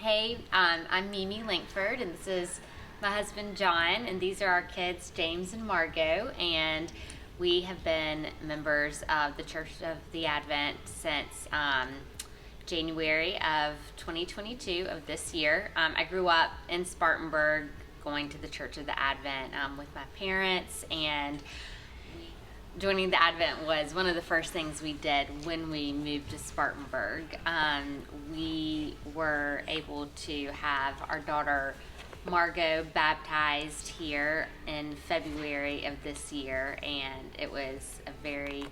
Hey, I'm Mimi Langford, and this is my husband John, and these are our kids James and Margot, and we have been members of the Church of the Advent since January of 2022 of this year. I grew up in Spartanburg, going to the Church of the Advent with my parents, and joining the Advent was one of the first things we did when we moved to Spartanburg. We were able to have our daughter Margot baptized here in February of this year, and it was a very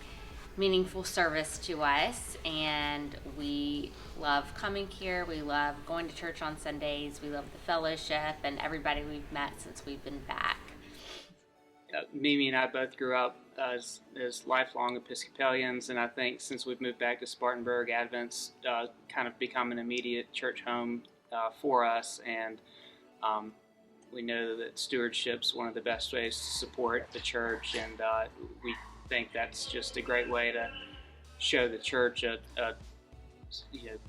meaningful service to us, and we love coming here. We love going to church on Sundays. We love the fellowship and everybody we've met since we've been back. Mimi and I both grew up as lifelong Episcopalians, and I think since we've moved back to Spartanburg, Advent's kind of become an immediate church home for us, and we know that stewardship's one of the best ways to support the church, and we think that's just a great way to show the church a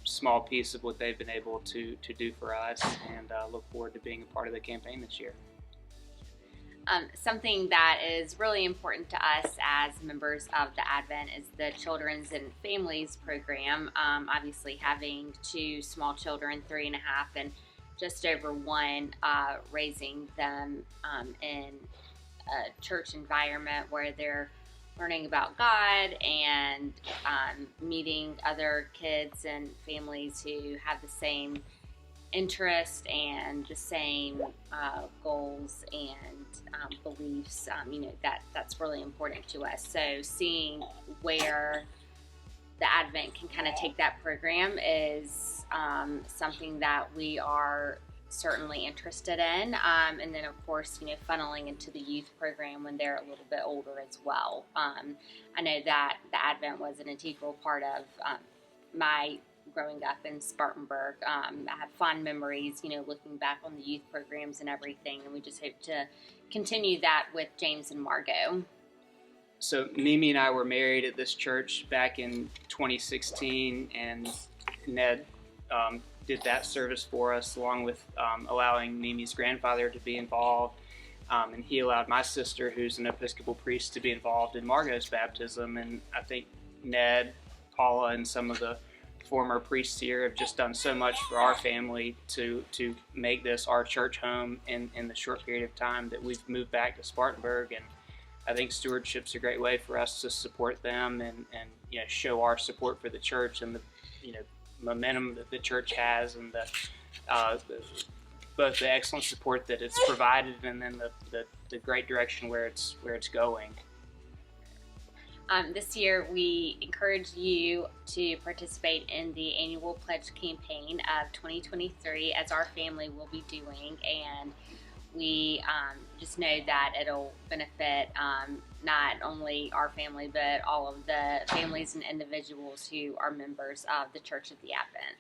small piece of what they've been able to do for us, and look forward to being a part of the campaign this year. Something that is really important to us as members of the Advent is the Children's and Families program. Obviously, having two small children, 3 and a half and just over 1, raising them in a church environment where they're learning about God and meeting other kids and families who have the same interest and the same goals and beliefs, that's really important to us. So seeing where the Advent can kind of take that program is something that we are certainly interested in, and then of course funneling into the youth program when they're a little bit older as well. I know that the Advent was an integral part of my growing up in Spartanburg. I have fond memories, looking back on the youth programs and everything, and we just hope to continue that with James and Margot. So Mimi and I were married at this church back in 2016, and Ned did that service for us, along with allowing Mimi's grandfather to be involved, and he allowed my sister, who's an Episcopal priest, to be involved in Margot's baptism. And I think Ned, Paula, and some of the former priests here have just done so much for our family to make this our church home in the short period of time that we've moved back to Spartanburg. And I think stewardship's a great way for us to support them and show our support for the church and the momentum that the church has, and both the excellent support that it's provided and then the great direction where it's going. This year, we encourage you to participate in the annual pledge campaign of 2023, as our family will be doing, and we just know that it'll benefit not only our family, but all of the families and individuals who are members of the Church of the Advent.